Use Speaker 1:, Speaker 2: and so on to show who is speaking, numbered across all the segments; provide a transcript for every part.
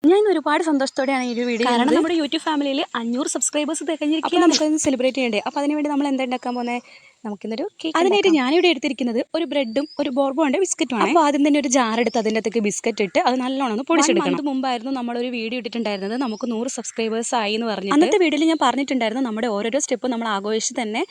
Speaker 1: ഞാൻ ഇന്ന് ഒരുപാട് സന്തോഷത്തോടെയാണ് ഈ ഒരു വീഡിയോ, കാരണം നമ്മുടെ യൂട്യൂബ് ഫാമിലിയിൽ 500 സബ്സ്ക്രൈബേഴ്സ് തികഞ്ഞിരിക്കുകയാണ്. നമുക്കൊന്ന് സെലിബ്രേറ്റ് ചെയ്യണ്ടേ. അപ്പോൾ അതിനുവേണ്ടി നമ്മൾ എന്താ ഉണ്ടാക്കാൻ പോകുന്നത്? നമുക്കിന്നൊരു കേക്ക്. അതിനായിട്ട് ഞാനിവിടെ എടുത്തിരിക്കുന്നത് ഒരു ബ്രെഡും ഒരു ബോർബോണിൻ്റെ ബിസ്ക്കറ്റുമാണ്. അപ്പോൾ ആദ്യം തന്നെ ഒരു ജാർ എടുത്ത് അതിൻ്റെ അകത്തേക്ക് ബിസ്ക്കറ്റ് ഇട്ട് അത് നല്ലോണം ഒന്ന് പൊടിച്ചെടുക്കണം. അത് മുമ്പായിരുന്നു നമ്മളൊരു വീഡിയോ ഇട്ടിട്ടുണ്ടായിരുന്നത്, നമുക്ക് 100 സബ്സ്ക്രൈബേഴ്സ് ആയി എന്ന് പറഞ്ഞു. അന്നത്തെ വീഡിയോയിൽ ഞാൻ പറഞ്ഞിട്ടുണ്ടായിരുന്നു നമ്മുടെ ഓരോരോ സ്റ്റെപ്പ് നമ്മൾ ആഘോഷിച്ച് തന്നെ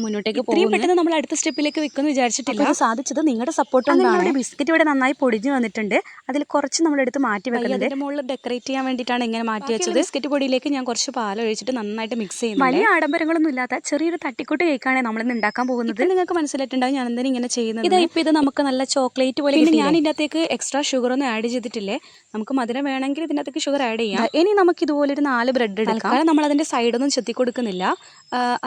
Speaker 1: മുന്നോട്ടേക്ക് പോകും. പെട്ടെന്ന് നമ്മൾ അടുത്ത സ്റ്റെപ്പിലേക്ക് വെക്കുമെന്ന് വിചാരിച്ചിട്ടില്ല. അത് സാധിച്ചത് നിങ്ങളുടെ സപ്പോർട്ട് കൊണ്ടാണ്. ബിസ്ക്കറ്റ് ഇവിടെ നന്നായി പൊടിഞ്ഞ് വന്നിട്ടുണ്ട്. അതിൽ കുറച്ച് നമ്മളെടുത്ത് മാറ്റി വെക്കുന്നത് അതിൻ്റെ മുകളിൽ ഡെക്കറേറ്റ് ചെയ്യാൻ വേണ്ടിയിട്ടാണ് ഇങ്ങനെ മാറ്റി വെച്ചത്. ബിസ്ക്കറ്റ് പൊടിയിലേക്ക് ഞാൻ കുറച്ച് പാൽ ഒഴിച്ചിട്ട് നന്നായിട്ട് മിക്സ് ചെയ്യുന്നു. വലിയ ആഡംബരങ്ങളൊന്നും ഇല്ലാത്ത ചെറിയൊരു തട്ടിക്കൂട്ട് കേക്കാണ് നമ്മളിന്ന് ഉണ്ടാക്കാൻ പോകുന്നത്. നിങ്ങൾക്ക് മനസ്സിലായിട്ടുണ്ടാവും ഞാൻ എന്തിനും ഇങ്ങനെ ചെയ്യുന്നത്. ഇത് നമുക്ക് നല്ല ചോക്ലേറ്റ് പോലെ. പിന്നെ ഞാൻ ഇതിൻ്റെ അകത്തേക്ക് എക്സ്ട്രാ ഷുഗർ ഒന്നും ആഡ് ചെയ്തിട്ടില്ലേ. നമുക്ക് മധുരം വേണമെങ്കിൽ ഇതിൻ്റെ അകത്തേക്ക് ഷുഗർ ആഡ് ചെയ്യാം. ഇനി നമുക്ക് ഇതുപോലൊരു 4 ബ്രെഡ് എടുക്കാം. നമ്മൾ അതിൻ്റെ സൈഡൊന്നും ചെത്തി കൊടുക്കുന്നില്ല,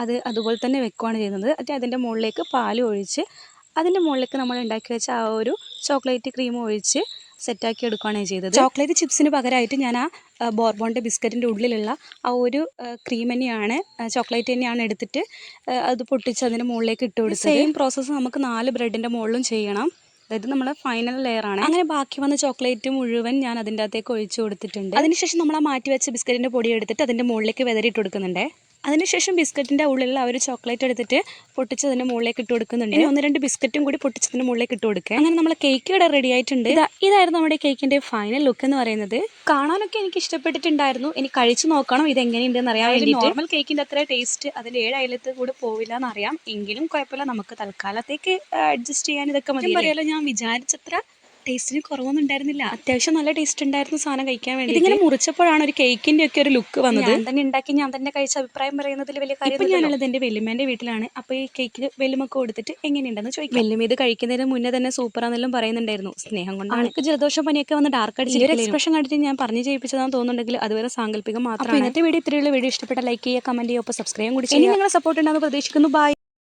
Speaker 1: അത് അതുപോലെ തന്നെ വെക്കുകയാണ് ചെയ്യുന്നത്. അതിൻ്റെ മുകളിലേക്ക് പാൽ ഒഴിച്ച് അതിൻ്റെ മുകളിലേക്ക് നമ്മൾ ഉണ്ടാക്കി വെച്ച ആ ഒരു ചോക്ലേറ്റ് ക്രീം ഒഴിച്ച് സെറ്റാക്കി എടുക്കുകയാണ് ചെയ്തത്. ചോക്ലേറ്റ് ചിപ്സിന് പകരമായിട്ട് ഞാൻ ആ ബോർബോണിൻ്റെ ബിസ്ക്കറ്റിൻ്റെ ഉള്ളിലുള്ള ആ ഒരു ക്രീം തന്നെയാണ്, ചോക്ലേറ്റ് തന്നെയാണ് എടുത്തിട്ട് അത് പൊട്ടിച്ച് അതിൻ്റെ മുകളിലേക്ക് ഇട്ട് കൊടുത്തത്. സെയിം പ്രോസസ്സ് നമുക്ക് 4 ബ്രെഡിൻ്റെ മുകളിലും ചെയ്യണം. അതായത് നമ്മുടെ ഫൈനൽ ലെയറാണ്. അങ്ങനെ ബാക്കി വന്ന ചോക്ലേറ്റ് മുഴുവൻ ഞാൻ അതിൻ്റെ അകത്തേക്ക് ഒഴിച്ച് കൊടുത്തിട്ടുണ്ട്. അതിനുശേഷം നമ്മൾ ആ മാറ്റി വെച്ച ബിസ്ക്കറ്റിൻ്റെ പൊടി എടുത്തിട്ട് അതിൻ്റെ മുകളിലേക്ക് വിതറിയിട്ട് കൊടുക്കുന്നുണ്ട്. അതിനുശേഷം ബിസ്ക്കറ്റിൻ്റെ ഉള്ളിലുള്ള ആ ഒരു ചോക്ലേറ്റ് എടുത്തിട്ട് പൊട്ടിച്ച് അതിൻ്റെ മുകളിലേക്ക് ഇട്ട് കൊടുക്കുന്നുണ്ട്. ഇനി 1-2 ബിസ്ക്കറ്റും കൂടി പൊട്ടിച്ചതിൻ്റെ മുകളിലേക്ക് ഇട്ട് കൊടുക്കുക. അങ്ങനെ നമ്മൾ കേക്ക് ഇവിടെ റെഡി ആയിട്ടുണ്ട്. ഇതായിരുന്നു നമ്മുടെ കേക്കിൻ്റെ ഫൈനൽ ലുക്ക് എന്ന് പറയുന്നത്. കാണാനൊക്കെ എനിക്ക് ഇഷ്ടപ്പെട്ടിട്ടുണ്ടായിരുന്നു. ഇനി കഴിച്ചു നോക്കണം ഇതെങ്ങനെയുണ്ടെന്ന് അറിയാൻ വേണ്ടി. നോർമൽ കേക്കിൻ്റെ അത്ര ടേസ്റ്റ് അതിൽ 7 അയലത്ത് കൂടെ പോവില്ല എന്നറിയാം, എങ്കിലും കുഴപ്പമില്ല, നമുക്ക് തൽക്കാലത്തേക്ക് അഡ്ജസ്റ്റ് ചെയ്യാൻ ഇതൊക്കെ മതി. പറയാലോ, ഞാൻ വിചാരിച്ചത്ര ടേസ്റ്റിന് കുറവൊന്നും ഉണ്ടായിരുന്നില്ല. അത്യാവശ്യം നല്ല ടേസ്റ്റ് ഉണ്ടായിരുന്നു സാധനം കഴിക്കാൻ വേണ്ടി. ഇതിങ്ങനെ മുറിച്ചപ്പോഴാണ് ഒരു കേക്കിൻ്റെ ഒക്കെ ഒരു ലുക്ക് വന്നത്. ഞാൻ തന്നെ ഉണ്ടാക്കി ഞാൻ തന്നെ കഴിച്ച അഭിപ്രായം പറയുന്നതിൽ വലിയ കാര്യം. ഞാനുള്ളത് എൻ്റെ വെല്ലുമ്മേൻ്റെ വീട്ടിലാണ്. അപ്പോൾ ഈ കേക്ക് വെല്ലുമൊക്കെ കൊടുത്തിട്ട് എങ്ങനെയുണ്ടെന്ന് ചോദിക്കും. വെല്ലുമ്മ ഇത് കഴിക്കുന്നതിന് മുന്നേ തന്നെ സൂപ്പറാന്നെല്ലാം പറയുന്നുണ്ടായിരുന്നു. സ്നേഹം കൊണ്ട് ആൾക്ക് ജലദോഷം പനിയൊക്കെ വന്ന് ഡാർക്ക് അടിച്ച് ഒരു എക്സ്പ്രഷൻ കണ്ടിട്ട് ഞാൻ പറഞ്ഞു ചെയ്യിപ്പിച്ചതാണെന്ന് തോന്നുന്നുണ്ടെങ്കിൽ അതുവരെ സാങ്കല്പികം മാത്രമാണ്. ഇന്നത്തെ വീഡിയോ ഇത്രയുള്ള വീഡിയോ ഇഷ്ടപ്പെട്ട ലൈക്ക് ചെയ്യുക, കമൻറ്റ് ചെയ്യുക, ഒപ്പം സബ്സ്ക്രൈബ് കൂടി ചെയ്യുക. നിങ്ങളുടെ സപ്പോർട്ട് ഉണ്ടാകുന്ന പ്രതീക്ഷിക്കുന്നു. ബൈ.